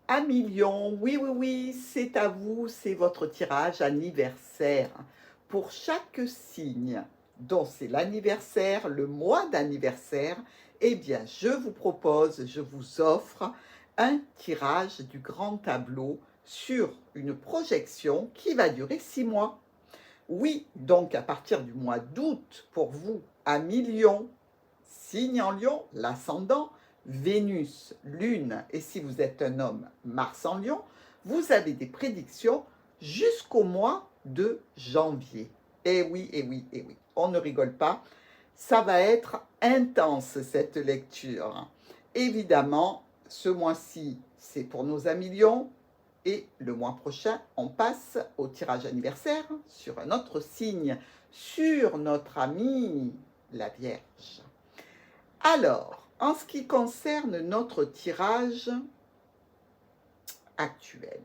Amis Lion, oui, oui, oui, c'est à vous, c'est votre tirage anniversaire. Pour chaque signe dont c'est l'anniversaire, le mois d'anniversaire, eh bien, je vous propose, je vous offre un tirage du grand tableau sur une projection qui va durer 6 mois. Oui, donc à partir du mois d'août, pour vous, amis Lion, signe en Lion, l'ascendant, Vénus, Lune, et si vous êtes un homme, Mars en Lion, vous avez des prédictions jusqu'au mois de janvier. Eh oui, eh oui, eh oui, on ne rigole pas, ça va être intense cette lecture. Évidemment, ce mois-ci, c'est pour nos amis Lions, et le mois prochain, on passe au tirage anniversaire sur un autre signe, sur notre amie la Vierge. Alors, en ce qui concerne notre tirage actuel,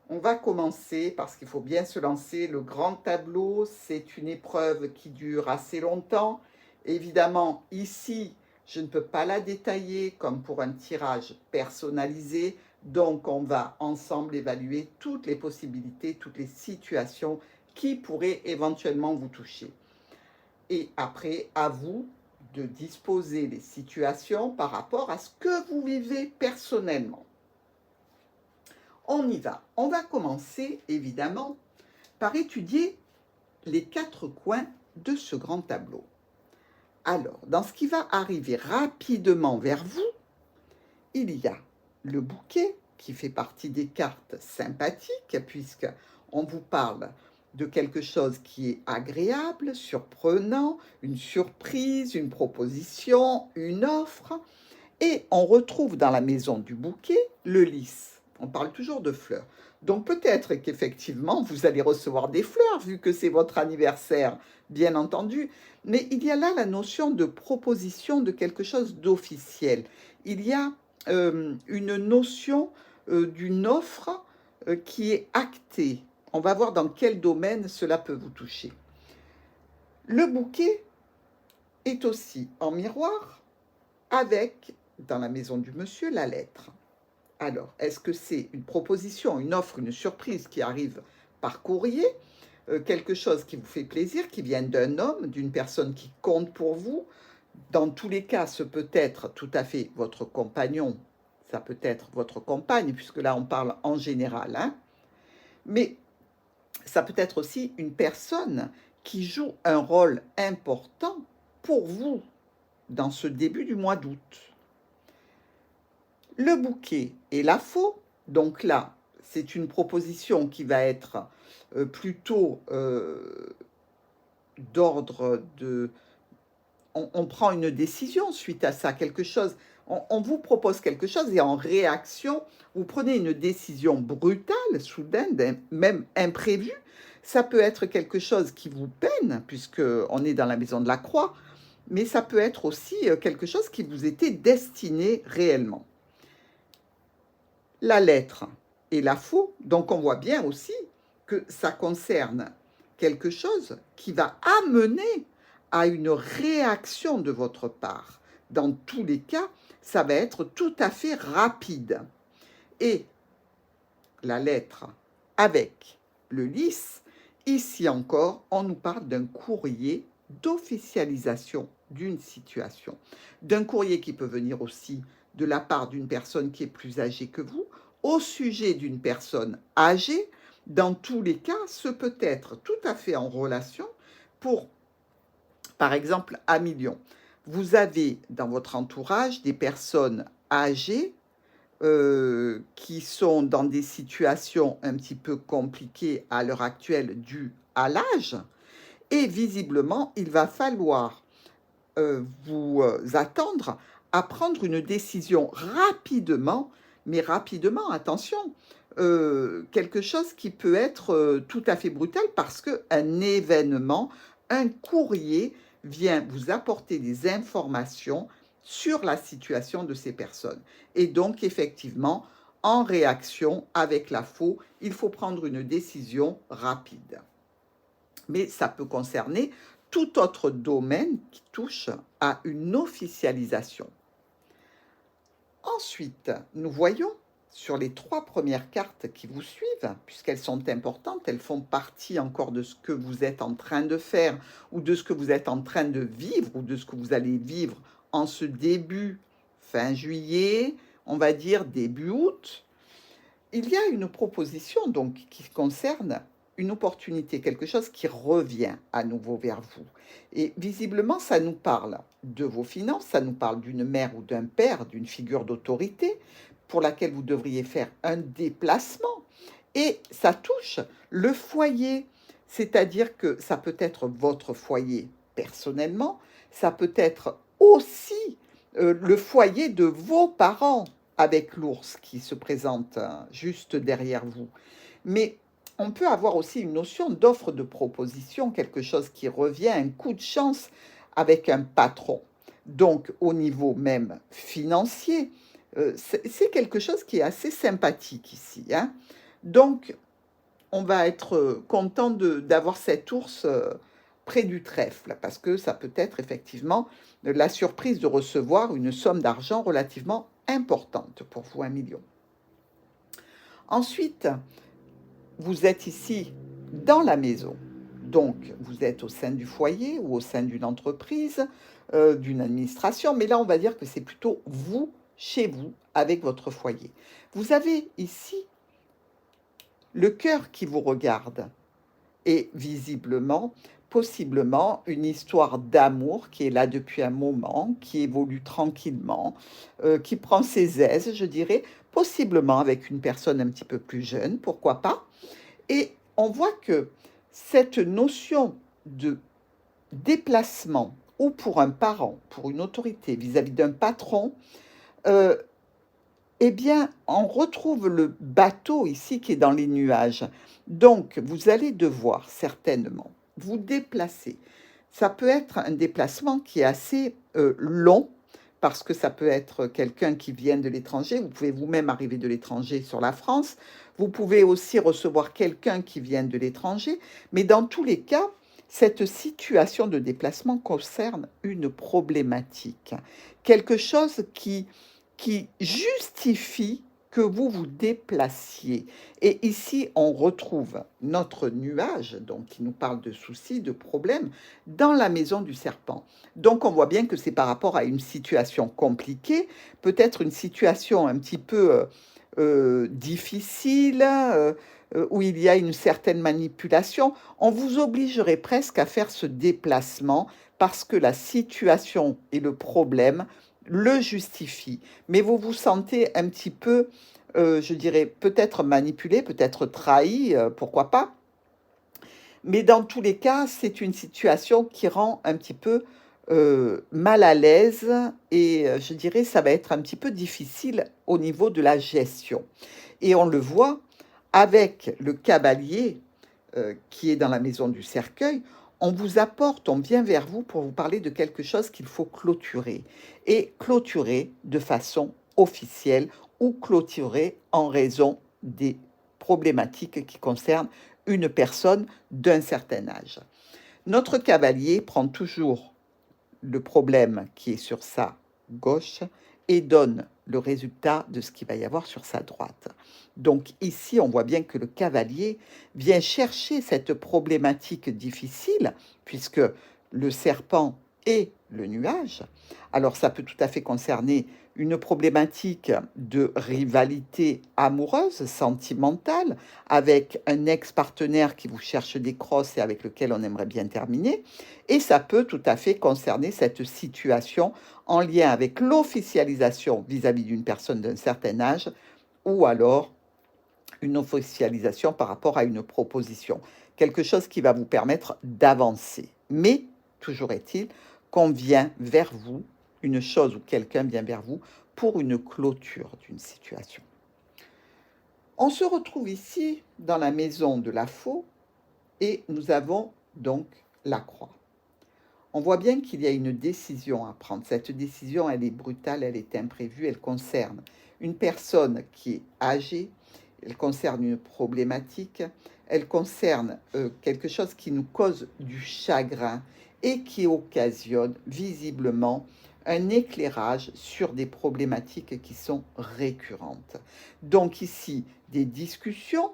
on va commencer parce qu'il faut bien se lancer. Le grand tableau, c'est une épreuve qui dure assez longtemps. Évidemment, ici, je ne peux pas la détailler comme pour un tirage personnalisé. Donc, on va ensemble évaluer toutes les possibilités, toutes les situations qui pourraient éventuellement vous toucher. Et après, à vous de disposer les situations par rapport à ce que vous vivez personnellement. On y va. On va commencer, évidemment, par étudier les 4 coins de ce grand tableau. Alors, dans ce qui va arriver rapidement vers vous, il y a le bouquet qui fait partie des cartes sympathiques, puisque on vous parle de quelque chose qui est agréable, surprenant, une surprise, une proposition, une offre. Et on retrouve dans la maison du bouquet le lys. On parle toujours de fleurs. Donc peut-être qu'effectivement, vous allez recevoir des fleurs, vu que c'est votre anniversaire, bien entendu. Mais il y a là la notion de proposition de quelque chose d'officiel. Il y a une notion d'une offre qui est actée. On va voir dans quel domaine cela peut vous toucher. Le bouquet est aussi en miroir avec, dans la maison du monsieur, la lettre. Alors, est-ce que c'est une proposition, une offre, une surprise qui arrive par courrier, quelque chose qui vous fait plaisir, qui vient d'un homme, d'une personne qui compte pour vous? Dans tous les cas, ce peut être tout à fait votre compagnon, ça peut être votre compagne, puisque là on parle en général, hein. Mais ça peut être aussi une personne qui joue un rôle important pour vous dans ce début du mois d'août. Le bouquet et la faux, donc là, c'est une proposition qui va être plutôt d'ordre de... On prend une décision suite à ça, quelque chose, on vous propose quelque chose et en réaction, vous prenez une décision brutale, soudaine, même imprévue. Ça peut être quelque chose qui vous peine, puisqu'on est dans la maison de la croix, mais ça peut être aussi quelque chose qui vous était destiné réellement. La lettre et la faux, donc on voit bien aussi que ça concerne quelque chose qui va amener à une réaction de votre part. Dans tous les cas, ça va être tout à fait rapide. Et la lettre avec le lys, ici encore, on nous parle d'un courrier d'officialisation d'une situation. D'un courrier qui peut venir aussi de la part d'une personne qui est plus âgée que vous, au sujet d'une personne âgée. Dans tous les cas, ce peut être tout à fait en relation pour, par exemple, à Million. Vous avez dans votre entourage des personnes âgées qui sont dans des situations un petit peu compliquées à l'heure actuelle dues à l'âge. Et visiblement, il va falloir vous attendre à prendre une décision rapidement, mais rapidement, attention, quelque chose qui peut être tout à fait brutal parce qu'un événement, un courrier vient vous apporter des informations sur la situation de ces personnes. Et donc, effectivement, en réaction avec la faux, il faut prendre une décision rapide. Mais ça peut concerner tout autre domaine qui touche à une officialisation. Ensuite, nous voyons sur les 3 premières cartes qui vous suivent, puisqu'elles sont importantes, elles font partie encore de ce que vous êtes en train de faire ou de ce que vous êtes en train de vivre ou de ce que vous allez vivre en ce début, fin juillet, on va dire début août. Il y a une proposition donc qui concerne une opportunité, quelque chose qui revient à nouveau vers vous. Et visiblement, ça nous parle de vos finances, ça nous parle d'une mère ou d'un père, d'une figure d'autorité pour laquelle vous devriez faire un déplacement. Et ça touche le foyer, c'est-à-dire que ça peut être votre foyer personnellement, ça peut être aussi le foyer de vos parents avec l'ours qui se présente juste derrière vous. Mais on peut avoir aussi une notion d'offre de proposition, quelque chose qui revient, un coup de chance avec un patron. Donc, au niveau même financier, c'est quelque chose qui est assez sympathique ici, hein. Donc, on va être content d'avoir cet ours près du trèfle, parce que ça peut être effectivement la surprise de recevoir une somme d'argent relativement importante pour vous, 1 million. Ensuite, vous êtes ici dans la maison. Donc, vous êtes au sein du foyer ou au sein d'une entreprise, d'une administration, mais là, on va dire que c'est plutôt vous, chez vous, avec votre foyer. Vous avez ici le cœur qui vous regarde et visiblement, possiblement, une histoire d'amour qui est là depuis un moment, qui évolue tranquillement, qui prend ses aises, je dirais, possiblement avec une personne un petit peu plus jeune, pourquoi pas. Et on voit que cette notion de déplacement, ou pour un parent, pour une autorité vis-à-vis d'un patron, euh, eh bien, on retrouve le bateau ici qui est dans les nuages. Donc, vous allez devoir certainement vous déplacer. Ça peut être un déplacement qui est assez long, parce que ça peut être quelqu'un qui vient de l'étranger. Vous pouvez vous-même arriver de l'étranger sur la France. Vous pouvez aussi recevoir quelqu'un qui vient de l'étranger. Mais dans tous les cas, cette situation de déplacement concerne une problématique, quelque chose qui justifie que vous vous déplaciez. Et ici, on retrouve notre nuage, donc qui nous parle de soucis, de problèmes, dans la maison du serpent. Donc, on voit bien que c'est par rapport à une situation compliquée, peut-être une situation un petit peu difficile, où il y a une certaine manipulation. On vous obligerait presque à faire ce déplacement parce que la situation et le problème le justifie, mais vous vous sentez un petit peu, je dirais, peut-être manipulé, peut-être trahi, pourquoi pas. Mais dans tous les cas, c'est une situation qui rend un petit peu mal à l'aise et je dirais, ça va être un petit peu difficile au niveau de la gestion. Et on le voit avec le cavalier qui est dans la maison du cercueil, on vous apporte, on vient vers vous pour vous parler de quelque chose qu'il faut clôturer. Et clôturer de façon officielle ou clôturer en raison des problématiques qui concernent une personne d'un certain âge. Notre cavalier prend toujours le problème qui est sur sa gauche et donne le résultat de ce qu'il va y avoir sur sa droite. Donc ici, on voit bien que le cavalier vient chercher cette problématique difficile, puisque le serpent est le nuage. Alors ça peut tout à fait concerner une problématique de rivalité amoureuse, sentimentale, avec un ex-partenaire qui vous cherche des crosses et avec lequel on aimerait bien terminer. Et ça peut tout à fait concerner cette situation en lien avec l'officialisation vis-à-vis d'une personne d'un certain âge ou alors une officialisation par rapport à une proposition. Quelque chose qui va vous permettre d'avancer. Mais, toujours est-il, qu'on vient vers vous, une chose ou quelqu'un vient vers vous pour une clôture d'une situation. On se retrouve ici dans la maison de la faux et nous avons donc la croix. On voit bien qu'il y a une décision à prendre. Cette décision, elle est brutale, elle est imprévue, elle concerne une personne qui est âgée, elle concerne une problématique, elle concerne quelque chose qui nous cause du chagrin et qui occasionne visiblement un éclairage sur des problématiques qui sont récurrentes. Donc ici, des discussions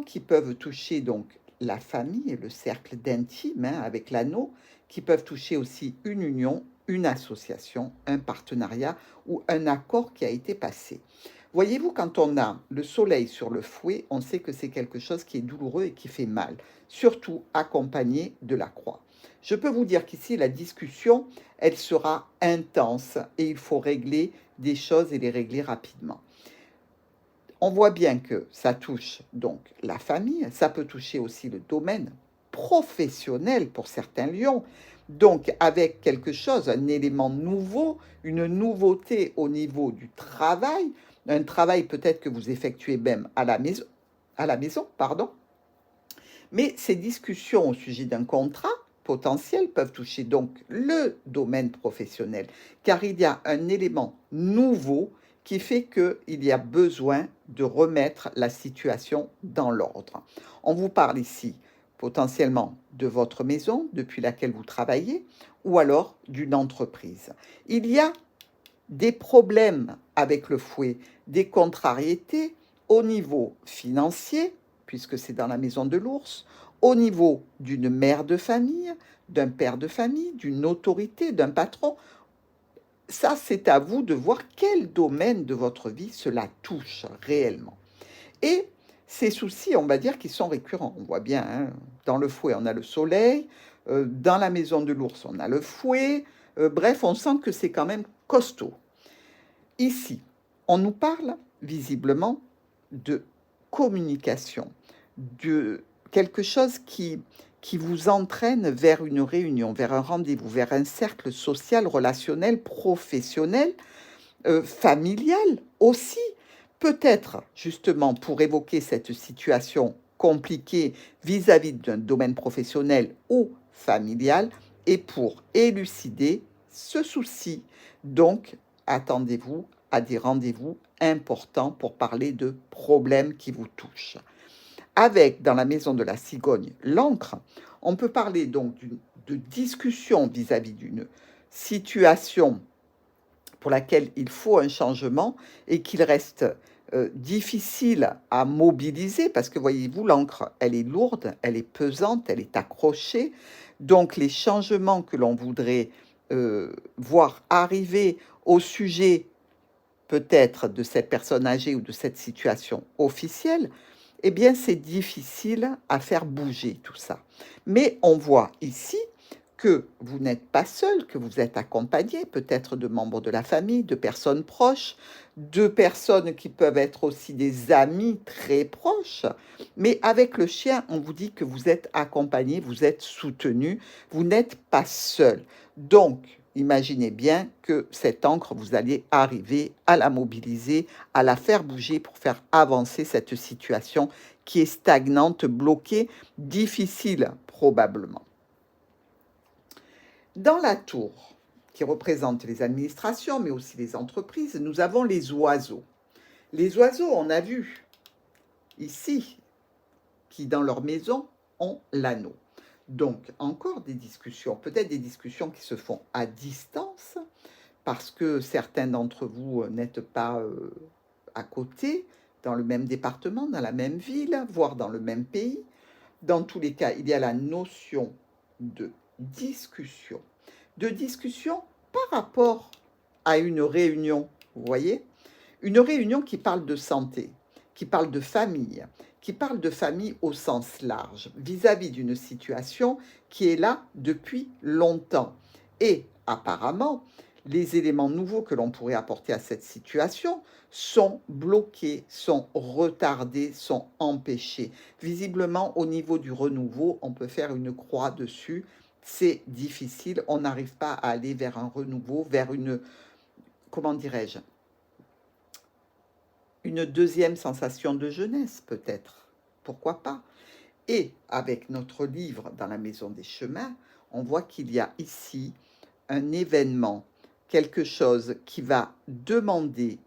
qui peuvent toucher donc la famille, le cercle d'intime avec l'anneau, qui peuvent toucher aussi une union, une association, un partenariat ou un accord qui a été passé. Voyez-vous, quand on a le soleil sur le fouet, on sait que c'est quelque chose qui est douloureux et qui fait mal, surtout accompagné de la croix. Je peux vous dire qu'ici, la discussion, elle sera intense et il faut régler des choses et les régler rapidement. On voit bien que ça touche donc la famille, ça peut toucher aussi le domaine professionnel pour certains lions, donc avec quelque chose, un élément nouveau, une nouveauté au niveau du travail, un travail peut-être que vous effectuez même à la maison, pardon. Mais ces discussions au sujet d'un contrat potentiel peuvent toucher donc le domaine professionnel, car il y a un élément nouveau qui fait qu'il y a besoin de remettre la situation dans l'ordre. On vous parle ici potentiellement de votre maison depuis laquelle vous travaillez ou alors d'une entreprise. Il y a des problèmes avec le fouet, des contrariétés au niveau financier, puisque c'est dans la maison de l'ours, au niveau d'une mère de famille, d'un père de famille, d'une autorité, d'un patron. Ça, c'est à vous de voir quel domaine de votre vie cela touche réellement. Et ces soucis, on va dire qu'ils sont récurrents. On voit bien, hein, dans le fouet, on a le soleil, dans la maison de l'ours, on a le fouet. Bref, on sent que c'est quand même costaud. Ici, on nous parle visiblement de communication, de quelque chose qui vous entraîne vers une réunion, vers un rendez-vous, vers un cercle social, relationnel, professionnel, familial aussi. Peut-être justement pour évoquer cette situation compliquée vis-à-vis d'un domaine professionnel ou familial et pour élucider ce souci. Donc, attendez-vous à des rendez-vous importants pour parler de problèmes qui vous touchent. Avec, dans la maison de la cigogne, l'encre, on peut parler donc de discussion vis-à-vis d'une situation pour laquelle il faut un changement et qu'il reste difficile à mobiliser parce que voyez-vous, l'encre, elle est lourde, elle est pesante, elle est accrochée. Donc les changements que l'on voudrait voir arriver au sujet peut-être de cette personne âgée ou de cette situation officielle, eh bien c'est difficile à faire bouger tout ça. Mais on voit ici que vous n'êtes pas seul, que vous êtes accompagné peut-être de membres de la famille, de personnes proches, de personnes qui peuvent être aussi des amis très proches. Mais avec le chien, on vous dit que vous êtes accompagné, vous êtes soutenu, vous n'êtes pas seul. Donc, imaginez bien que cette encre, vous allez arriver à la mobiliser, à la faire bouger pour faire avancer cette situation qui est stagnante, bloquée, difficile probablement. Dans la tour, qui représente les administrations, mais aussi les entreprises, nous avons les oiseaux. Les oiseaux, on a vu ici, qui dans leur maison ont l'anneau. Donc, encore des discussions, peut-être des discussions qui se font à distance, parce que certains d'entre vous n'êtes pas à côté, dans le même département, dans la même ville, voire dans le même pays. Dans tous les cas, il y a la notion de discussion par rapport à une réunion, vous voyez, une réunion qui parle de santé, qui parle de famille au sens large, vis-à-vis d'une situation qui est là depuis longtemps. Et apparemment, les éléments nouveaux que l'on pourrait apporter à cette situation sont bloqués, sont retardés, sont empêchés. Visiblement, au niveau du renouveau, on peut faire une croix dessus. C'est difficile, on n'arrive pas à aller vers un renouveau, vers une, comment dirais-je, une deuxième sensation de jeunesse peut-être. Pourquoi pas? Et avec notre livre Dans la maison des chemins, on voit qu'il y a ici un événement, quelque chose qui va demander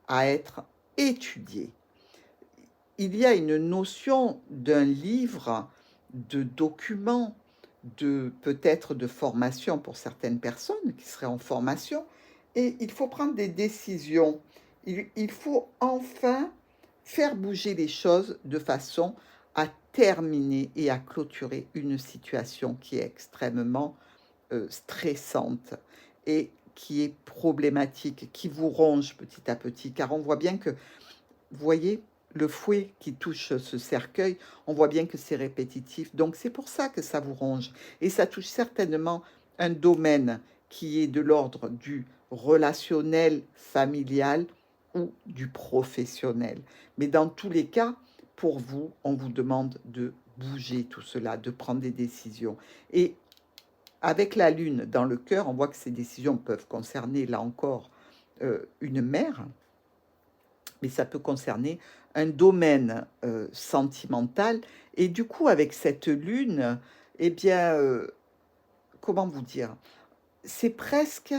à être étudié. Il y a une notion d'un livre, de documents, peut-être de formation pour certaines personnes qui seraient en formation. Et il faut prendre des décisions. Il faut enfin faire bouger les choses de façon à terminer et à clôturer une situation qui est extrêmement stressante et qui est problématique, qui vous ronge petit à petit, car on voit bien que, vous voyez, le fouet qui touche ce cercueil, on voit bien que c'est répétitif. Donc c'est pour ça que ça vous ronge. Et ça touche certainement un domaine qui est de l'ordre du relationnel, familial ou du professionnel. Mais dans tous les cas, pour vous, on vous demande de bouger tout cela, de prendre des décisions. Et avec la lune dans le cœur, on voit que ces décisions peuvent concerner, là encore, une mère, mais ça peut concerner un domaine sentimental. Et du coup, avec cette lune, eh bien, comment vous dire, c'est presque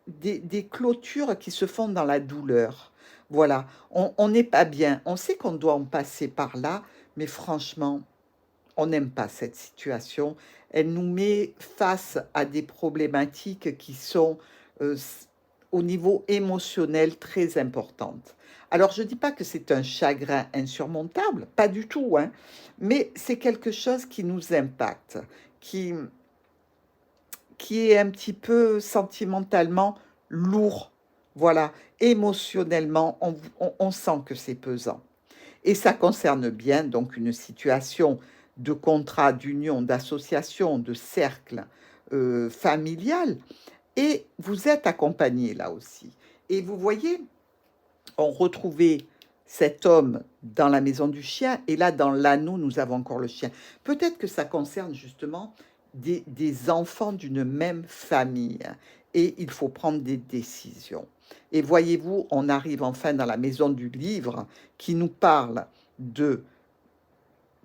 des clôtures qui se font dans la douleur. Voilà, on n'est pas bien. On sait qu'on doit en passer par là, mais franchement, on n'aime pas cette situation. Elle nous met face à des problématiques qui sont au niveau émotionnel très importantes. Alors, je ne dis pas que c'est un chagrin insurmontable, pas du tout, hein, mais c'est quelque chose qui nous impacte, qui, qui est un petit peu sentimentalement lourd. Voilà, émotionnellement, on sent que c'est pesant. Et ça concerne bien donc une situation de contrat, d'union, d'association, de cercle familial. Et vous êtes accompagné là aussi. Et vous voyez, on retrouvait cet homme dans la maison du chien, et là, dans l'anneau, nous avons encore le chien. Peut-être que ça concerne justement des enfants d'une même famille, et il faut prendre des décisions. Et voyez-vous, on arrive enfin dans la maison du livre qui nous parle de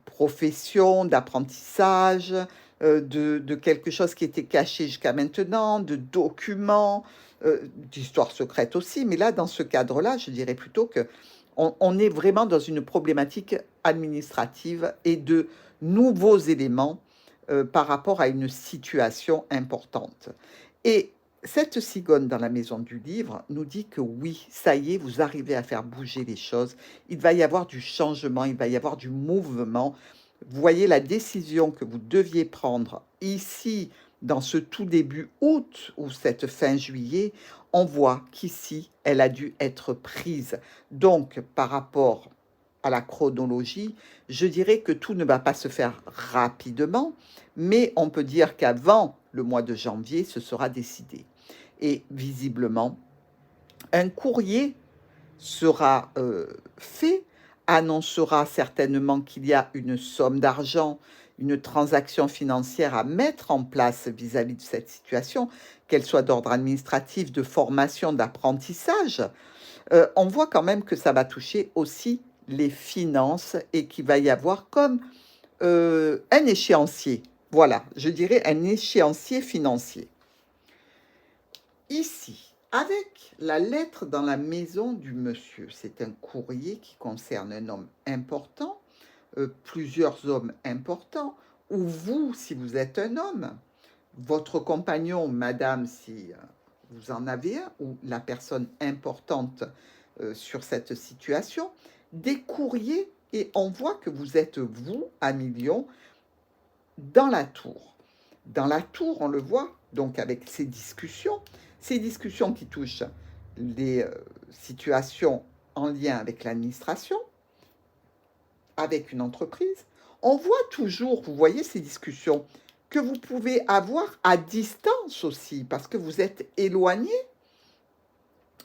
profession, d'apprentissage, de quelque chose qui était caché jusqu'à maintenant, de documents, d'histoire secrète aussi. Mais là, dans ce cadre-là, je dirais plutôt que on est vraiment dans une problématique administrative et de nouveaux éléments par rapport à une situation importante. Et cette cigogne dans la maison du livre nous dit que oui, ça y est, vous arrivez à faire bouger les choses. Il va y avoir du changement, il va y avoir du mouvement. Vous voyez la décision que vous deviez prendre ici, dans ce tout début août ou cette fin juillet, on voit qu'ici, elle a dû être prise. Donc, par rapport à la chronologie, je dirais que tout ne va pas se faire rapidement, mais on peut dire qu'avant le mois de janvier, ce sera décidé. Et visiblement, un courrier sera fait, annoncera certainement qu'il y a une somme d'argent, une transaction financière à mettre en place vis-à-vis de cette situation, qu'elle soit d'ordre administratif, de formation, d'apprentissage. On voit quand même que ça va toucher aussi les finances et qu'il va y avoir comme un échéancier. Voilà, je dirais un échéancier financier. Ici, avec la lettre dans la maison du monsieur, c'est un courrier qui concerne un homme important, plusieurs hommes importants, ou vous, si vous êtes un homme, votre compagnon, madame, si vous en avez un, ou la personne importante sur cette situation, des courriers, et on voit que vous êtes, vous, à Million, dans la tour. Dans la tour, on le voit, donc avec ces discussions qui touchent les situations en lien avec l'administration, avec une entreprise. On voit toujours, vous voyez ces discussions, que vous pouvez avoir à distance aussi, parce que vous êtes éloigné.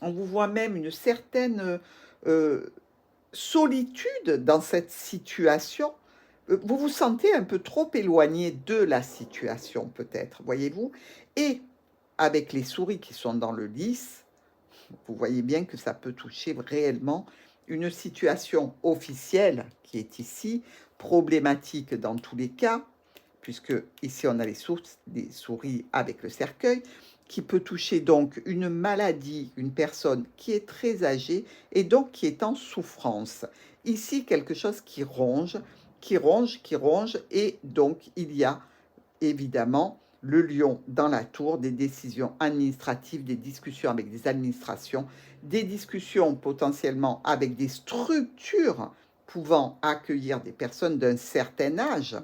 On vous voit même une certaine solitude dans cette situation. Vous vous sentez un peu trop éloigné de la situation, peut-être, voyez-vous. Et avec les souris qui sont dans le lys, vous voyez bien que ça peut toucher réellement une situation officielle qui est ici, problématique dans tous les cas, puisque ici on a les souris avec le cercueil, qui peut toucher donc une maladie, une personne qui est très âgée et donc qui est en souffrance. Ici, quelque chose qui ronge, qui ronge, et donc il y a évidemment, le lion dans la tour, des décisions administratives, des discussions avec des administrations, des discussions potentiellement avec des structures pouvant accueillir des personnes d'un certain âge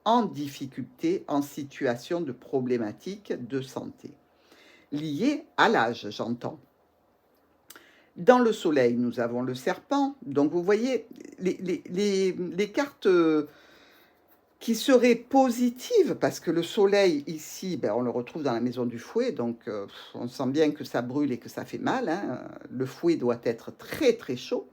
en difficulté, en situation de problématique de santé. Liées à l'âge, j'entends. Dans le soleil, nous avons le serpent. Donc, vous voyez, les cartes qui seraient positives, parce que le soleil, ici, ben, on le retrouve dans la maison du fouet, donc on sent bien que ça brûle et que ça fait mal. Hein. Le fouet doit être très, très chaud.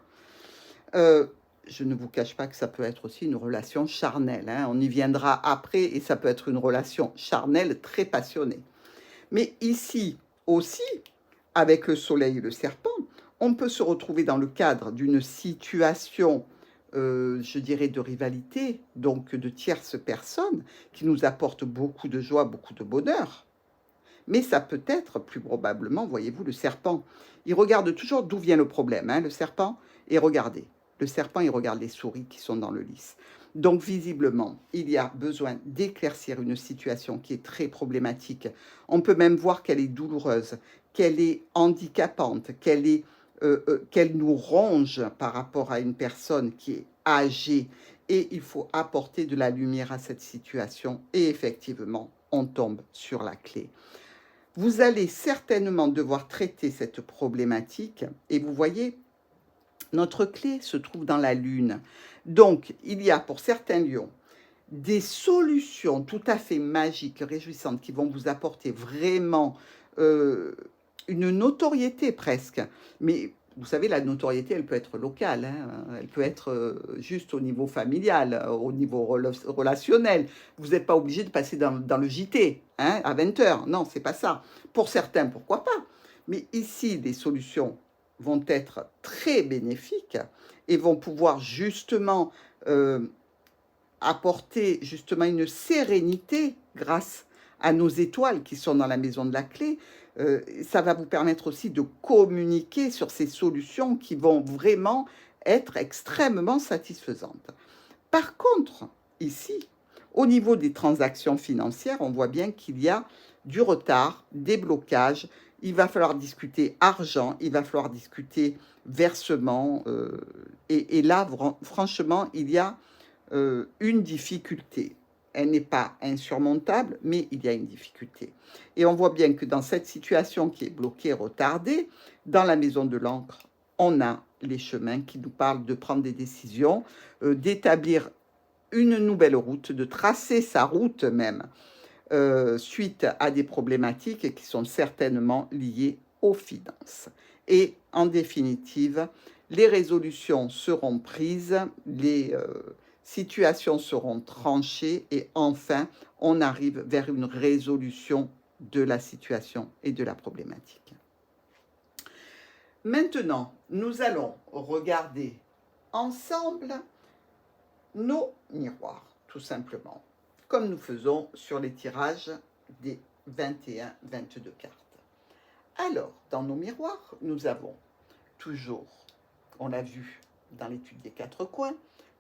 Je ne vous cache pas que ça peut être aussi une relation charnelle. Hein. On y viendra après, et ça peut être une relation charnelle très passionnée. Mais ici aussi, avec le soleil et le serpent, on peut se retrouver dans le cadre d'une situation, je dirais, de rivalité, donc de tierces personnes, qui nous apportent beaucoup de joie, beaucoup de bonheur. Mais ça peut être, plus probablement, voyez-vous, le serpent. Il regarde toujours d'où vient le problème, hein, le serpent, et regardez. Le serpent, il regarde les souris qui sont dans le lys. Donc, visiblement, il y a besoin d'éclaircir une situation qui est très problématique. On peut même voir qu'elle est douloureuse, qu'elle est handicapante, qu'elle nous ronge par rapport à une personne qui est âgée. Et il faut apporter de la lumière à cette situation. Et effectivement, on tombe sur la clé. Vous allez certainement devoir traiter cette problématique. Et vous voyez, notre clé se trouve dans la Lune. Donc, il y a pour certains lions des solutions tout à fait magiques, réjouissantes, qui vont vous apporter vraiment une notoriété presque. Mais vous savez, la notoriété, elle peut être locale, hein. Elle peut être juste au niveau familial, au niveau relationnel. Vous n'êtes pas obligé de passer dans le JT hein, à 20 heures. Non, c'est pas ça. Pour certains, pourquoi pas. Mais ici, les solutions vont être très bénéfiques et vont pouvoir justement apporter justement une sérénité grâce à nos étoiles qui sont dans la maison de la clé. Ça va vous permettre aussi de communiquer sur ces solutions qui vont vraiment être extrêmement satisfaisantes. Par contre, ici, au niveau des transactions financières, on voit bien qu'il y a du retard, des blocages. Il va falloir discuter argent, il va falloir discuter versement. Et là, franchement, il y a une difficulté. Elle n'est pas insurmontable, mais il y a une difficulté. Et on voit bien que dans cette situation qui est bloquée, retardée, dans la maison de l'encre, on a les chemins qui nous parlent de prendre des décisions, d'établir une nouvelle route, de tracer sa route même, suite à des problématiques qui sont certainement liées aux finances. Et en définitive, les résolutions seront prises, les situations seront tranchées et enfin, on arrive vers une résolution de la situation et de la problématique. Maintenant, nous allons regarder ensemble nos miroirs, tout simplement, comme nous faisons sur les tirages des 21-22 cartes. Alors, dans nos miroirs, nous avons toujours, on l'a vu dans l'étude des 4 coins,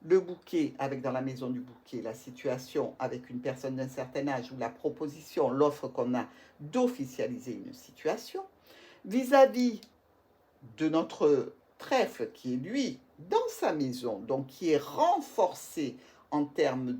le bouquet avec dans la maison du bouquet la situation avec une personne d'un certain âge ou la proposition, l'offre qu'on a d'officialiser une situation, vis-à-vis de notre trèfle qui est lui dans sa maison, donc qui est renforcé en termes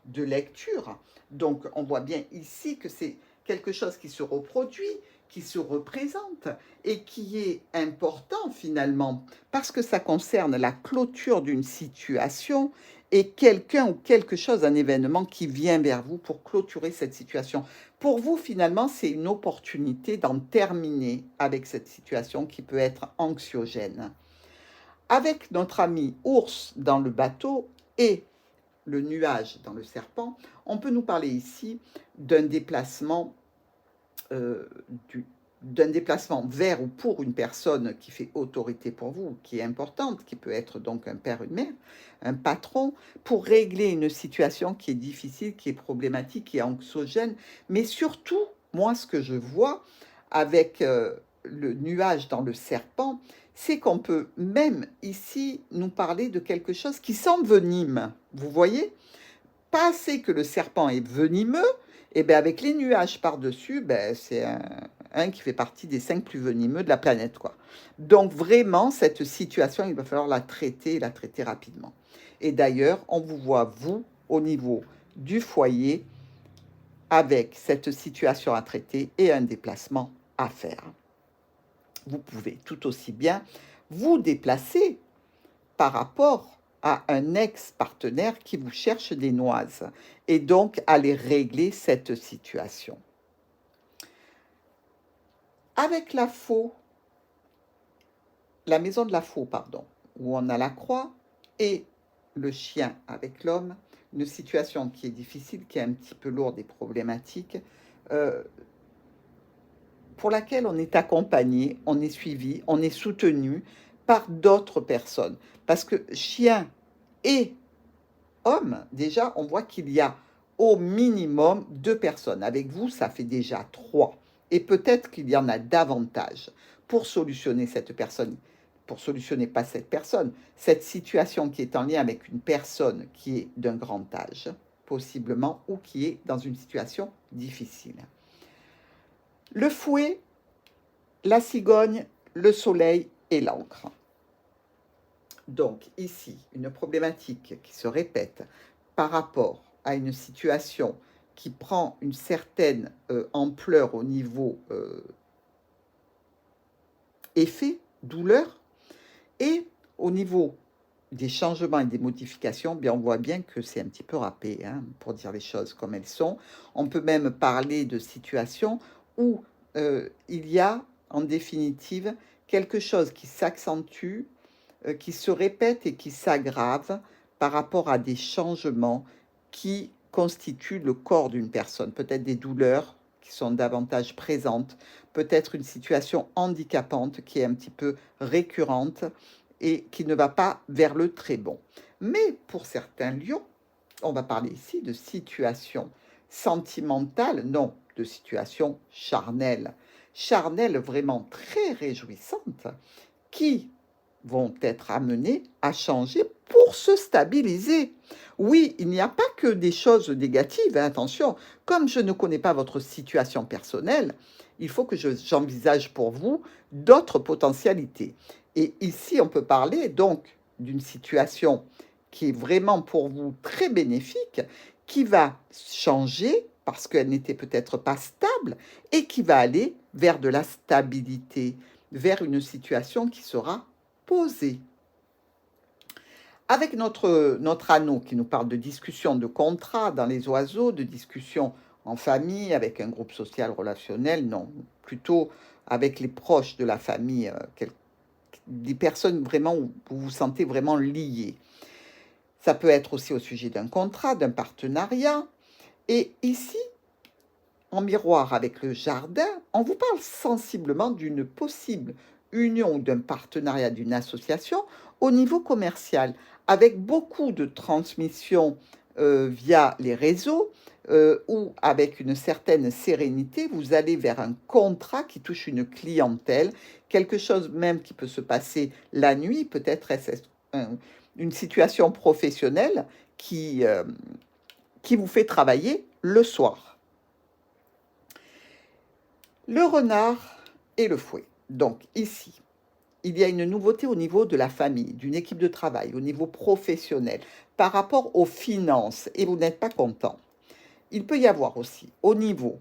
de lecture. Donc on voit bien ici que c'est quelque chose qui se reproduit, qui se représente et qui est important finalement parce que ça concerne la clôture d'une situation et quelqu'un ou quelque chose, un événement qui vient vers vous pour clôturer cette situation. Pour vous, finalement, c'est une opportunité d'en terminer avec cette situation qui peut être anxiogène. Avec notre ami ours dans le bateau et le nuage dans le serpent, on peut nous parler ici d'un déplacement vers ou pour une personne qui fait autorité pour vous, qui est importante, qui peut être donc un père, une mère, un patron, pour régler une situation qui est difficile, qui est problématique, qui est anxiogène. Mais surtout, moi, ce que je vois avec le nuage dans le serpent, c'est qu'on peut même ici nous parler de quelque chose qui s'envenime. Vous voyez ? pas assez que le serpent est venimeux, et bien avec les nuages par-dessus, ben, c'est un qui fait partie des 5 plus venimeux de la planète, quoi. Donc vraiment, cette situation, il va falloir la traiter rapidement. Et d'ailleurs, on vous voit, vous, au niveau du foyer, avec cette situation à traiter et un déplacement à faire. Vous pouvez tout aussi bien vous déplacer par rapport à un ex-partenaire qui vous cherche des noises et donc aller régler cette situation. Avec la faux, la maison de la faux, pardon, où on a la croix et le chien avec l'homme, une situation qui est difficile, qui est un petit peu lourde et problématique, pour laquelle on est accompagné, on est suivi, on est soutenu par d'autres personnes. Parce que chien et homme, déjà, on voit qu'il y a au minimum 2 personnes. Avec vous, ça fait déjà 3. Et peut-être qu'il y en a davantage pour solutionner cette personne. Pour solutionner pas cette personne, cette situation qui est en lien avec une personne qui est d'un grand âge, possiblement, ou qui est dans une situation difficile. Le fouet, la cigogne, le soleil et l'encre. Donc ici, une problématique qui se répète par rapport à une situation qui prend une certaine ampleur au niveau effet, douleur, et au niveau des changements et des modifications, bien, on voit bien que c'est un petit peu râpé, hein, pour dire les choses comme elles sont. On peut même parler de situations où il y a, en définitive, quelque chose qui s'accentue, qui se répète et qui s'aggrave par rapport à des changements qui constituent le corps d'une personne. Peut-être des douleurs qui sont davantage présentes, peut-être une situation handicapante qui est un petit peu récurrente et qui ne va pas vers le très bon. Mais pour certains lions, on va parler ici de situation sentimentale, non, de situation charnelle. Charnelle vraiment très réjouissante, qui vont être amenés à changer pour se stabiliser. Oui, il n'y a pas que des choses négatives, hein, attention. Comme je ne connais pas votre situation personnelle, il faut que j'envisage pour vous d'autres potentialités. Et ici, on peut parler donc d'une situation qui est vraiment pour vous très bénéfique, qui va changer parce qu'elle n'était peut-être pas stable et qui va aller vers de la stabilité, vers une situation qui sera posée. Avec notre anneau qui nous parle de discussion de contrat dans les oiseaux, de discussion en famille, avec un groupe social relationnel, non, plutôt avec les proches de la famille, des personnes vraiment où vous vous sentez vraiment liés. Ça peut être aussi au sujet d'un contrat, d'un partenariat. Et ici, en miroir avec le jardin, on vous parle sensiblement d'une possible union ou d'un partenariat d'une association au niveau commercial, avec beaucoup de transmission via les réseaux, ou avec une certaine sérénité, vous allez vers un contrat qui touche une clientèle, quelque chose même qui peut se passer la nuit, peut-être est-ce une situation professionnelle qui vous fait travailler le soir. Le renard et le fouet. Donc ici, il y a une nouveauté au niveau de la famille, d'une équipe de travail, au niveau professionnel, par rapport aux finances, et vous n'êtes pas content. Il peut y avoir aussi, au niveau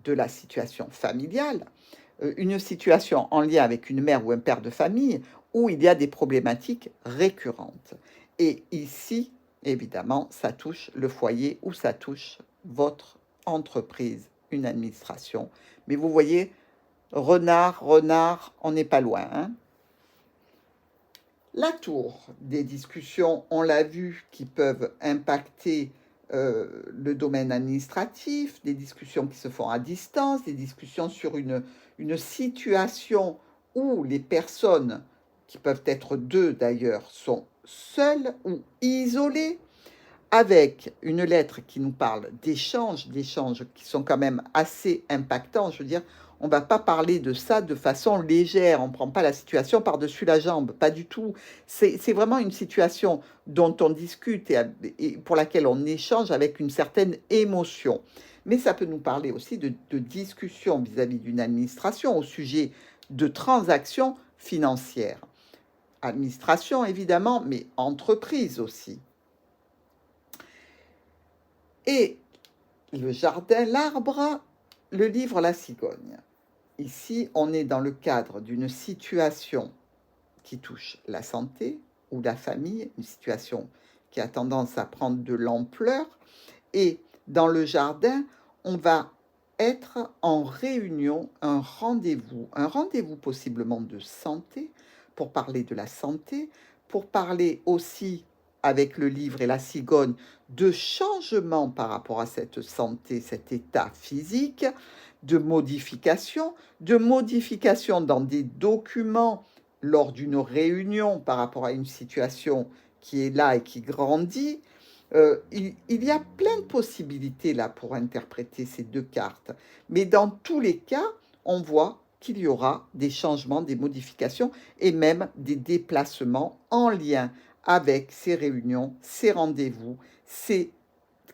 de la situation familiale, une situation en lien avec une mère ou un père de famille où il y a des problématiques récurrentes. Et ici, évidemment, ça touche le foyer ou ça touche votre entreprise, une administration. Mais vous voyez, renard, on n'est pas loin, hein. La tour des discussions, on l'a vu, qui peuvent impacter le domaine administratif, des discussions qui se font à distance, des discussions sur une situation où les personnes, qui peuvent être deux d'ailleurs, sont seules ou isolées, avec une lettre qui nous parle d'échanges qui sont quand même assez impactants. Je veux dire, on ne va pas parler de ça de façon légère, on ne prend pas la situation par-dessus la jambe, pas du tout. C'est vraiment une situation dont on discute et pour laquelle on échange avec une certaine émotion. Mais ça peut nous parler aussi de discussion vis-à-vis d'une administration au sujet de transactions financières. Administration évidemment, mais entreprise aussi. Et le jardin, l'arbre, le livre, la cigogne. Ici, on est dans le cadre d'une situation qui touche la santé ou la famille, une situation qui a tendance à prendre de l'ampleur. Et dans le jardin, on va être en réunion, un rendez-vous possiblement de santé, pour parler de la santé, pour parler aussi avec le livre et la cigogne de changement par rapport à cette santé, cet état physique, de modification dans des documents lors d'une réunion par rapport à une situation qui est là et qui grandit. Il y a plein de possibilités là pour interpréter ces deux cartes. Mais dans tous les cas, on voit qu'il y aura des changements, des modifications et même des déplacements en lien avec ces réunions, ces rendez-vous, ces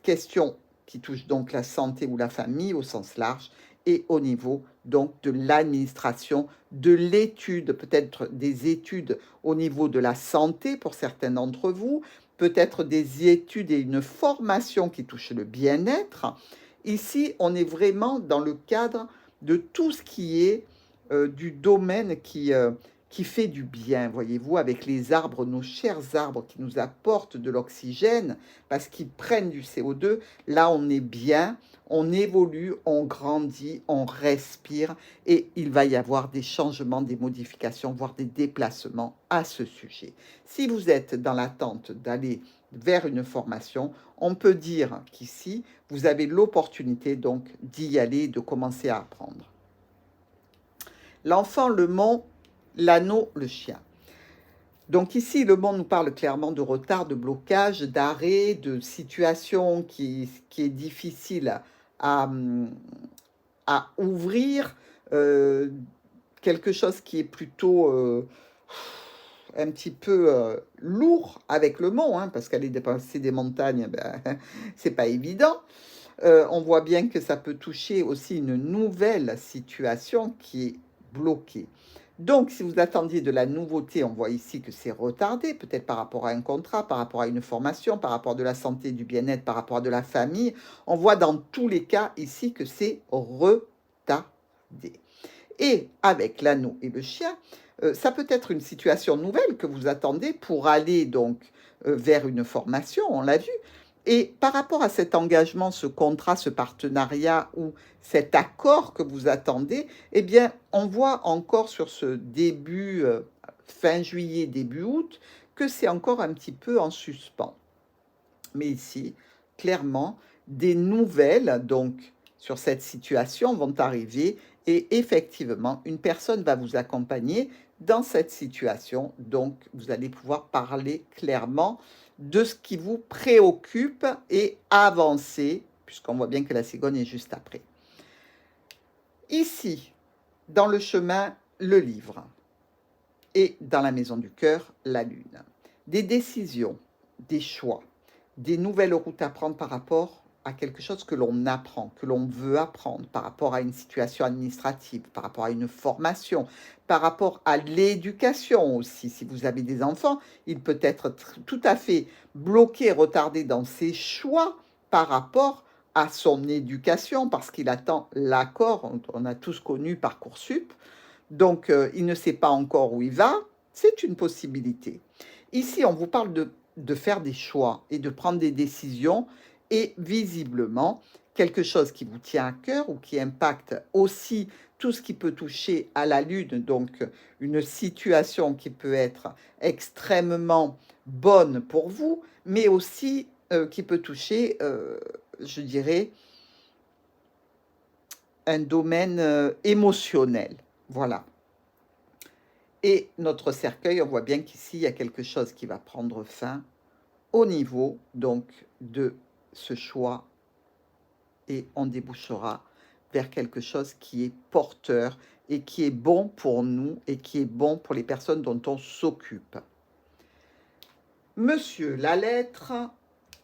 questions qui touchent donc la santé ou la famille au sens large et au niveau donc de l'administration, de l'étude, peut-être des études au niveau de la santé pour certains d'entre vous, peut-être des études et une formation qui touche le bien-être. Ici, on est vraiment dans le cadre de tout ce qui est du domaine qui fait du bien, voyez-vous, avec les arbres, nos chers arbres qui nous apportent de l'oxygène parce qu'ils prennent du CO2. Là, on est bien, on évolue, on grandit, on respire et il va y avoir des changements, des modifications, voire des déplacements à ce sujet. Si vous êtes dans l'attente d'aller vers une formation, on peut dire qu'ici, vous avez l'opportunité donc d'y aller, de commencer à apprendre. L'enfant, le mont, l'anneau, le chien. Donc ici, le monde nous parle clairement de retard, de blocage, d'arrêt, de situation qui est difficile à, à ouvrir, quelque chose qui est plutôt un petit peu lourd avec le mont, hein, parce qu'aller dépasser des montagnes, ben, c'est pas évident. On voit bien que ça peut toucher aussi une nouvelle situation qui est bloquée. Donc, si vous attendiez de la nouveauté, on voit ici que c'est retardé, peut-être par rapport à un contrat, par rapport à une formation, par rapport à de la santé, du bien-être, par rapport à de la famille. On voit dans tous les cas ici que c'est retardé. Et avec l'anneau et le chien, ça peut être une situation nouvelle que vous attendez pour aller donc vers une formation, on l'a vu. Et par rapport à cet engagement, ce contrat, ce partenariat ou cet accord que vous attendez, eh bien, on voit encore sur ce début, fin juillet, début août, que c'est encore un petit peu en suspens. Mais ici, clairement, des nouvelles, donc, sur cette situation vont arriver et effectivement, une personne va vous accompagner dans cette situation. Donc, vous allez pouvoir parler clairement de ce qui vous préoccupe et avancer, puisqu'on voit bien que la cigogne est juste après. Ici, dans le chemin, le livre. Et dans la maison du cœur, la lune. Des décisions, des choix, des nouvelles routes à prendre par rapport à quelque chose que l'on apprend, que l'on veut apprendre, par rapport à une situation administrative, par rapport à une formation, par rapport à l'éducation aussi. Si vous avez des enfants, il peut être tout à fait bloqué, retardé dans ses choix par rapport à son éducation, parce qu'il attend l'accord. On a tous connu Parcoursup. Donc, il ne sait pas encore où il va. C'est une possibilité. Ici, on vous parle de faire des choix et de prendre des décisions et visiblement, quelque chose qui vous tient à cœur ou qui impacte aussi tout ce qui peut toucher à la lune, donc une situation qui peut être extrêmement bonne pour vous, mais aussi qui peut toucher, je dirais, un domaine émotionnel. Voilà. Et notre cercueil, on voit bien qu'ici, il y a quelque chose qui va prendre fin au niveau donc de ce choix et on débouchera vers quelque chose qui est porteur et qui est bon pour nous et qui est bon pour les personnes dont on s'occupe. Monsieur, la lettre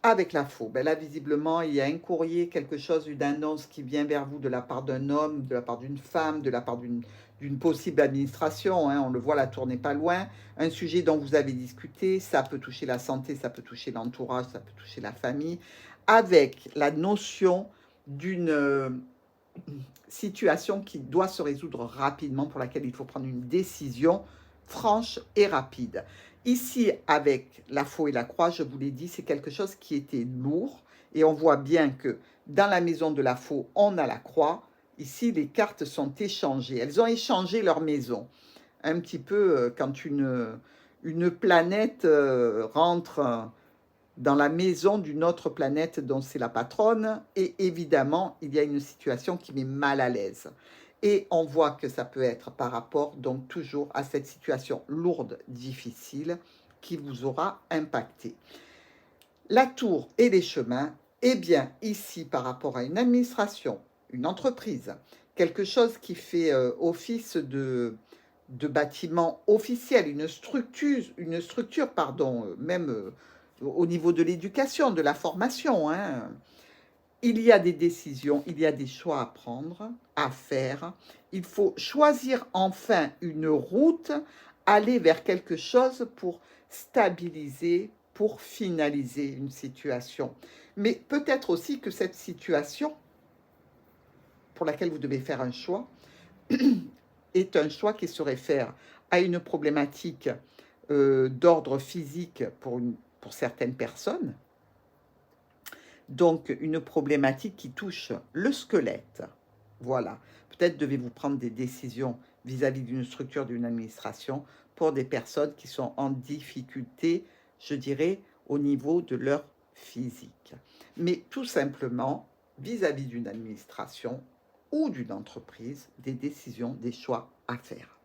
avec la faux. Ben là, visiblement, il y a un courrier, quelque chose, une annonce qui vient vers vous de la part d'un homme, de la part d'une femme, de la part d'une possible administration. Hein, on le voit, la tour n'est pas loin. Un sujet dont vous avez discuté, ça peut toucher la santé, ça peut toucher l'entourage, ça peut toucher la famille, avec la notion d'une situation qui doit se résoudre rapidement, pour laquelle il faut prendre une décision franche et rapide. Ici, avec la faux et la croix, je vous l'ai dit, c'est quelque chose qui était lourd. Et on voit bien que dans la maison de la faux, on a la croix. Ici, les cartes sont échangées. Elles ont échangé leur maison. Un petit peu quand une planète rentre dans la maison d'une autre planète dont c'est la patronne. Et évidemment, il y a une situation qui met mal à l'aise. Et on voit que ça peut être par rapport, donc toujours à cette situation lourde, difficile, qui vous aura impacté. La tour et les chemins, eh bien, ici, par rapport à une administration, une entreprise, quelque chose qui fait office de bâtiment officiel, une structure, pardon, même au niveau de l'éducation, de la formation, hein, il y a des décisions, il y a des choix à prendre, à faire. Il faut choisir enfin une route, aller vers quelque chose pour stabiliser, pour finaliser une situation. Mais peut-être aussi que cette situation pour laquelle vous devez faire un choix est un choix qui se réfère à une problématique d'ordre physique pour certaines personnes. Donc, une problématique qui touche le squelette. Voilà. Peut-être devez-vous prendre des décisions vis-à-vis d'une structure, d'une administration, pour des personnes qui sont en difficulté, je dirais, au niveau de leur physique. Mais tout simplement, vis-à-vis d'une administration ou d'une entreprise, des décisions, des choix à faire.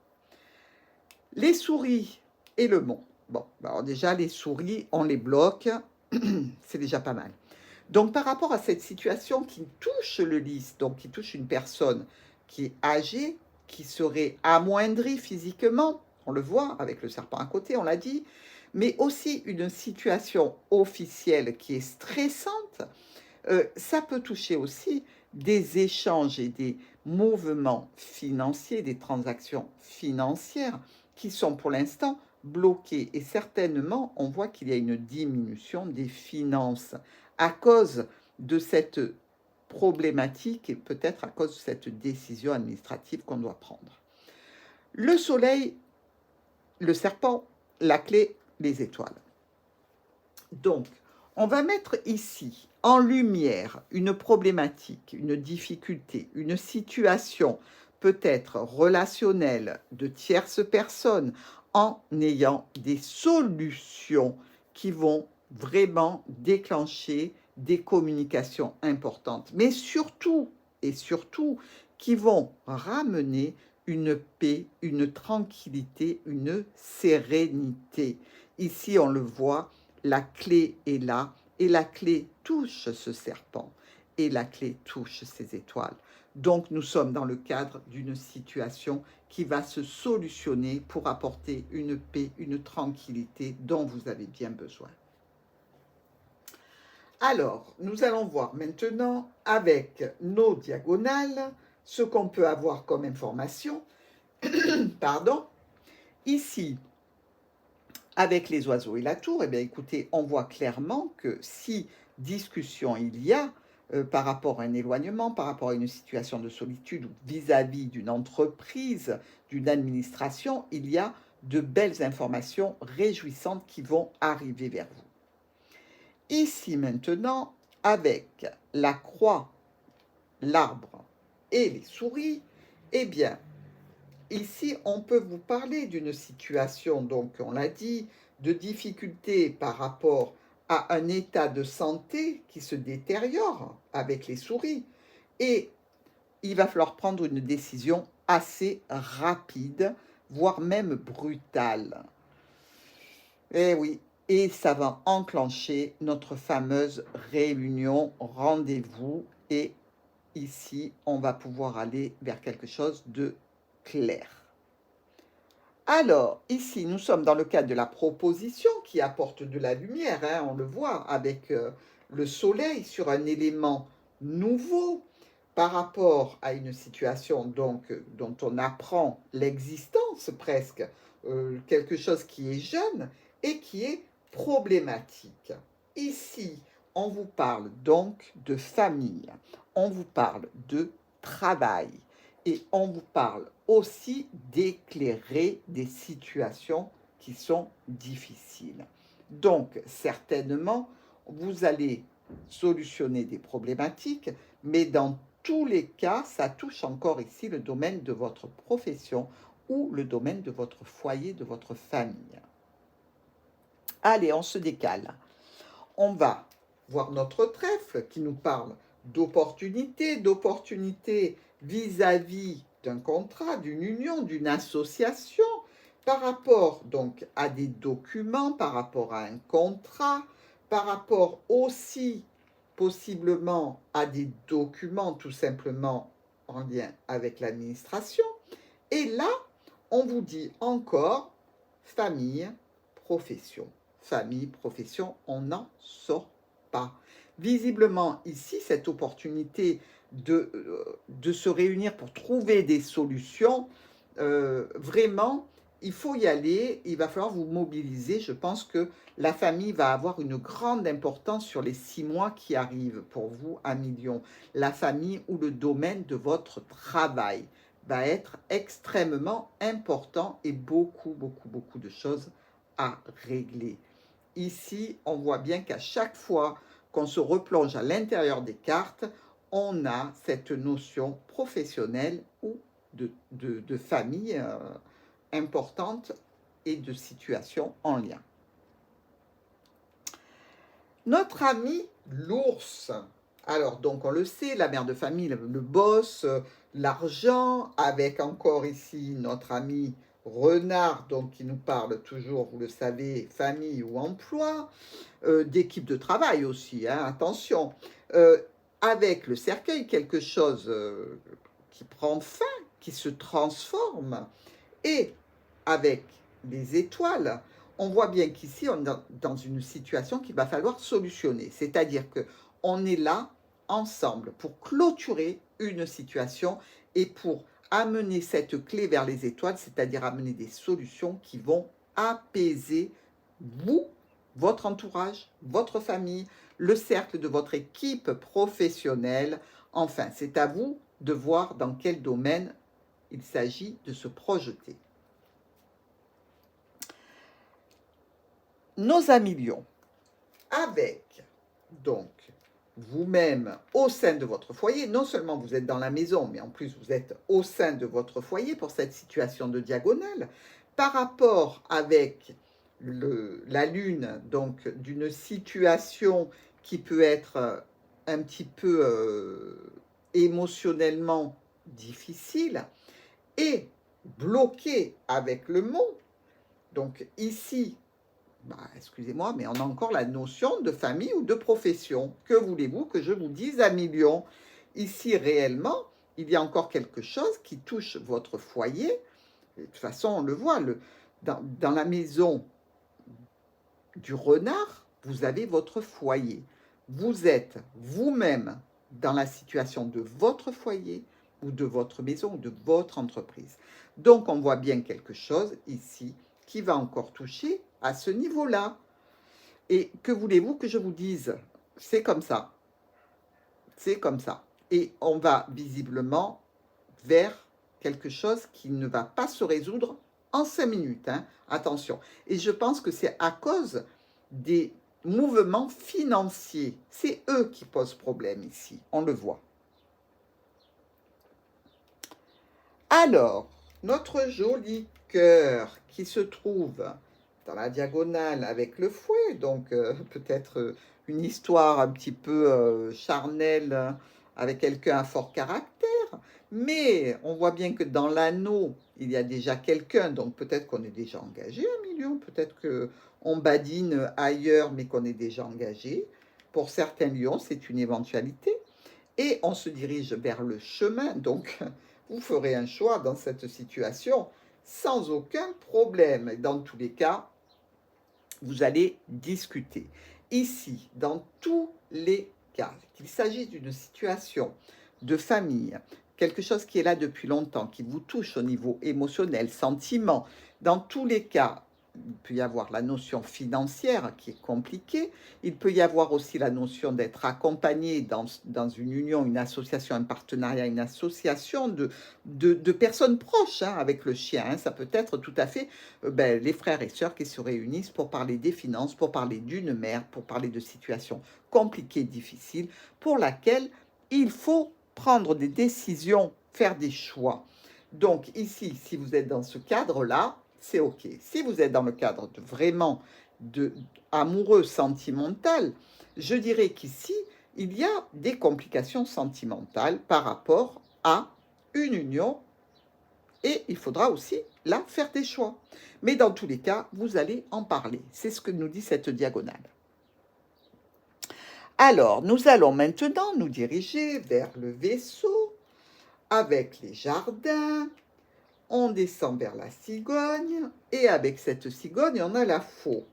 Les souris et le mont. Bon, alors déjà, les souris, on les bloque, c'est déjà pas mal. Donc, par rapport à cette situation qui touche le lys, donc qui touche une personne qui est âgée, qui serait amoindrie physiquement, on le voit avec le serpent à côté, on l'a dit, mais aussi une situation officielle qui est stressante, ça peut toucher aussi des échanges et des mouvements financiers, des transactions financières qui sont pour l'instant bloquées. Et certainement, on voit qu'il y a une diminution des finances à cause de cette problématique et peut-être à cause de cette décision administrative qu'on doit prendre. Le soleil, le serpent, la clé, les étoiles. Donc, on va mettre ici en lumière une problématique, une difficulté, une situation peut-être relationnelle de tierces personnes en ayant des solutions qui vont vraiment déclencher des communications importantes, mais surtout et surtout qui vont ramener une paix, une tranquillité, une sérénité. Ici, on le voit, la clé est là et la clé touche ce serpent et la clé touche ces étoiles. Donc, nous sommes dans le cadre d'une situation qui va se solutionner pour apporter une paix, une tranquillité dont vous avez bien besoin. Alors, nous allons voir maintenant avec nos diagonales ce qu'on peut avoir comme information. Pardon. Ici, avec les oiseaux et la tour, eh bien, écoutez, on voit clairement que si discussion il y a par rapport à un éloignement, par rapport à une situation de solitude ou vis-à-vis d'une entreprise, d'une administration, il y a de belles informations réjouissantes qui vont arriver vers vous. Ici maintenant, avec la croix, l'arbre et les souris, eh bien, ici, on peut vous parler d'une situation, donc on l'a dit, de difficulté par rapport à un état de santé qui se détériore avec les souris. Et il va falloir prendre une décision assez rapide, voire même brutale. Eh oui, et ça va enclencher notre fameuse réunion, rendez-vous, et ici, on va pouvoir aller vers quelque chose de clair. Alors, ici, nous sommes dans le cadre de la proposition qui apporte de la lumière, hein, on le voit avec le soleil sur un élément nouveau par rapport à une situation donc, dont on apprend l'existence presque, quelque chose qui est jeune et qui est problématique. Ici, on vous parle donc de famille, on vous parle de travail, et on vous parle aussi d'éclairer des situations qui sont difficiles. Donc, certainement, vous allez solutionner des problématiques, mais dans tous les cas, ça touche encore ici le domaine de votre profession ou le domaine de votre foyer, de votre famille. Allez, on se décale. On va voir notre trèfle qui nous parle d'opportunités vis-à-vis d'un contrat, d'une union, d'une association, par rapport donc à des documents, par rapport à un contrat, par rapport aussi possiblement à des documents tout simplement en lien avec l'administration. Et là, on vous dit encore famille, profession. Famille, profession, on n'en sort pas. Visiblement, ici, cette opportunité de se réunir pour trouver des solutions, vraiment, il faut y aller, il va falloir vous mobiliser. Je pense que la famille va avoir une grande importance sur les 6 mois qui arrivent pour vous à Million. La famille ou le domaine de votre travail va être extrêmement important et beaucoup de choses à régler. Ici, on voit bien qu'à chaque fois qu'on se replonge à l'intérieur des cartes, on a cette notion professionnelle ou de famille importante et de situation en lien. Notre ami l'ours. Alors, donc, on le sait, la mère de famille, le boss, l'argent, avec encore ici notre ami renard, donc qui nous parle toujours, vous le savez, famille ou emploi, d'équipe de travail aussi, hein, attention. Avec le cercueil, quelque chose qui prend fin, qui se transforme, et avec les étoiles, on voit bien qu'ici, on est dans une situation qu'il va falloir solutionner. C'est-à-dire qu'on est là, ensemble, pour clôturer une situation et pour amener cette clé vers les étoiles, c'est-à-dire amener des solutions qui vont apaiser vous, votre entourage, votre famille, le cercle de votre équipe professionnelle. Enfin, c'est à vous de voir dans quel domaine il s'agit de se projeter. Nos amis lions, avec donc vous-même au sein de votre foyer, non seulement vous êtes dans la maison, mais en plus vous êtes au sein de votre foyer pour cette situation de diagonale, par rapport avec la lune, donc d'une situation qui peut être un petit peu émotionnellement difficile et bloquée avec le mont. Donc ici, excusez-moi, mais on a encore la notion de famille ou de profession. Que voulez-vous que je vous dise à Million? Ici, réellement, il y a encore quelque chose qui touche votre foyer. De toute façon, on le voit, dans la maison du renard, vous avez votre foyer. Vous êtes vous-même dans la situation de votre foyer ou de votre maison ou de votre entreprise. Donc, on voit bien quelque chose ici qui va encore toucher à ce niveau-là. Et que voulez-vous que je vous dise? C'est comme ça. C'est comme ça. Et on va visiblement vers quelque chose qui ne va pas se résoudre en 5 minutes. Hein. Attention. Et je pense que c'est à cause des mouvements financiers. C'est eux qui posent problème ici. On le voit. Alors, notre joli cœur qui se trouve dans la diagonale avec le fouet, donc peut-être une histoire un petit peu charnelle avec quelqu'un à fort caractère, mais on voit bien que dans l'anneau, il y a déjà quelqu'un, donc peut-être qu'on est déjà engagé un million, peut-être qu'on badine ailleurs, mais qu'on est déjà engagé. Pour certains lions, c'est une éventualité. et on se dirige vers le chemin. Donc, vous ferez un choix dans cette situation sans aucun problème. Dans tous les cas, vous allez discuter. Ici, dans tous les cas, qu'il s'agisse d'une situation de famille, quelque chose qui est là depuis longtemps, qui vous touche au niveau émotionnel, sentiment, dans tous les cas, il peut y avoir la notion financière qui est compliquée. Il peut y avoir aussi la notion d'être accompagné dans une union, une association, un partenariat, une association de personnes proches hein, avec le chien. Hein. Ça peut être tout à fait les frères et sœurs qui se réunissent pour parler des finances, pour parler d'une mère, pour parler de situations compliquées, difficiles, pour laquelle il faut prendre des décisions, faire des choix. Donc ici, si vous êtes dans ce cadre-là, c'est OK. Si vous êtes dans le cadre de vraiment amoureux sentimental, je dirais qu'ici, il y a des complications sentimentales par rapport à une union et il faudra aussi là faire des choix. Mais dans tous les cas, vous allez en parler. C'est ce que nous dit cette diagonale. Alors, nous allons maintenant nous diriger vers le vaisseau avec les jardins. On descend vers la cigogne et avec cette cigogne, on a la faux.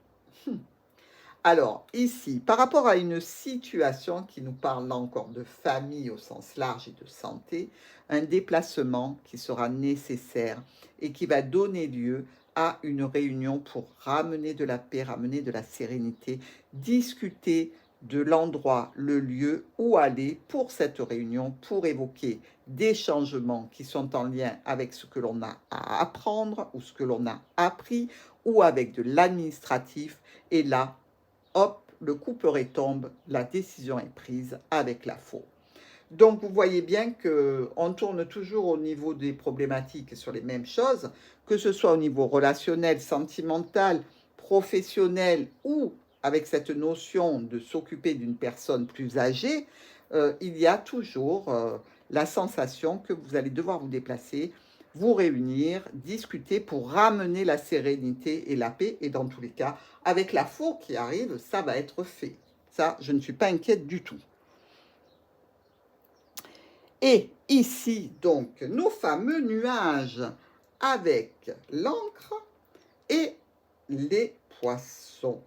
Alors, ici, par rapport à une situation qui nous parle là encore de famille au sens large et de santé, un déplacement qui sera nécessaire et qui va donner lieu à une réunion pour ramener de la paix, ramener de la sérénité, discuter de l'endroit, le lieu où aller pour cette réunion, pour évoquer des changements qui sont en lien avec ce que l'on a à apprendre ou ce que l'on a appris ou avec de l'administratif. Et là, hop, le couperet tombe, la décision est prise avec la faux. Donc, vous voyez bien qu'on tourne toujours au niveau des problématiques sur les mêmes choses, que ce soit au niveau relationnel, sentimental, professionnel ou avec cette notion de s'occuper d'une personne plus âgée, il y a toujours la sensation que vous allez devoir vous déplacer, vous réunir, discuter pour ramener la sérénité et la paix. Et dans tous les cas, avec la faux qui arrive, ça va être fait. Ça, je ne suis pas inquiète du tout. Et ici, donc, nos fameux nuages avec l'encre et les poissons.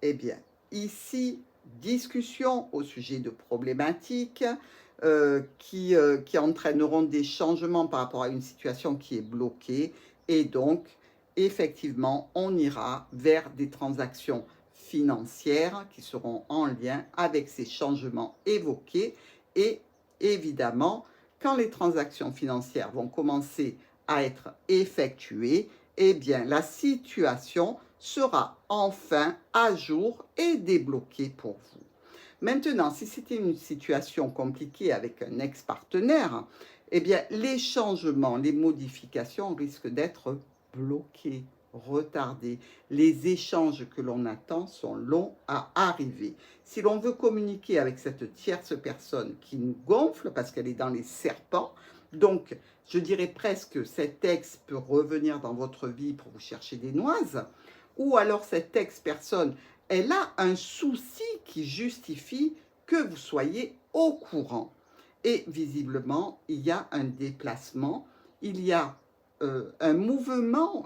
Eh bien, ici, discussion au sujet de problématiques qui entraîneront des changements par rapport à une situation qui est bloquée. Et donc, effectivement, on ira vers des transactions financières qui seront en lien avec ces changements évoqués. Et évidemment, quand les transactions financières vont commencer à être effectuées, eh bien, la situation sera enfin à jour et débloquée pour vous. Maintenant, si c'était une situation compliquée avec un ex-partenaire, eh bien, les changements, les modifications risquent d'être bloqués, retardés. Les échanges que l'on attend sont longs à arriver. Si l'on veut communiquer avec cette tierce personne qui nous gonfle parce qu'elle est dans les serpents, donc je dirais presque cet ex peut revenir dans votre vie pour vous chercher des noises, ou alors cette ex-personne, elle a un souci qui justifie que vous soyez au courant. Et visiblement, il y a un déplacement, il y a un mouvement,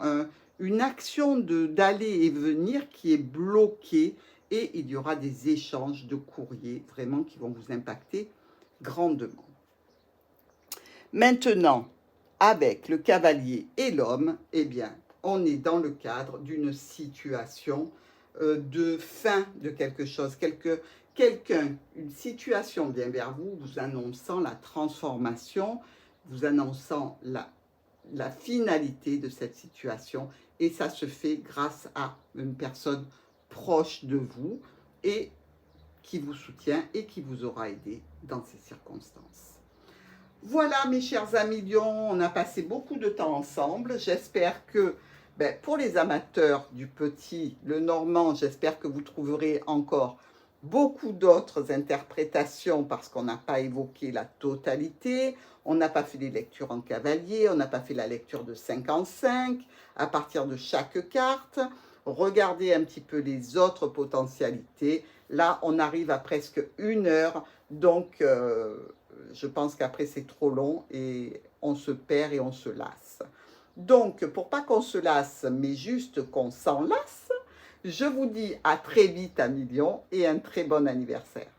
une action d'aller et venir qui est bloquée et il y aura des échanges de courriers vraiment qui vont vous impacter grandement. Maintenant, avec le cavalier et l'homme, eh bien, on est dans le cadre d'une situation de fin de quelque chose. Une situation vient vers vous, vous annonçant la transformation, vous annonçant la finalité de cette situation. Et ça se fait grâce à une personne proche de vous et qui vous soutient et qui vous aura aidé dans ces circonstances. Voilà mes chers amis Lions, on a passé beaucoup de temps ensemble. J'espère que pour les amateurs du petit, le normand, j'espère que vous trouverez encore beaucoup d'autres interprétations parce qu'on n'a pas évoqué la totalité, on n'a pas fait les lectures en cavalier, on n'a pas fait la lecture de 5 en 5 à partir de chaque carte. Regardez un petit peu les autres potentialités. Là, on arrive à presque 1 heure, donc je pense qu'après c'est trop long et on se perd et on se lasse. Donc, pour pas qu'on se lasse, mais juste qu'on s'en lasse, je vous dis à très vite à millions et un très bon anniversaire.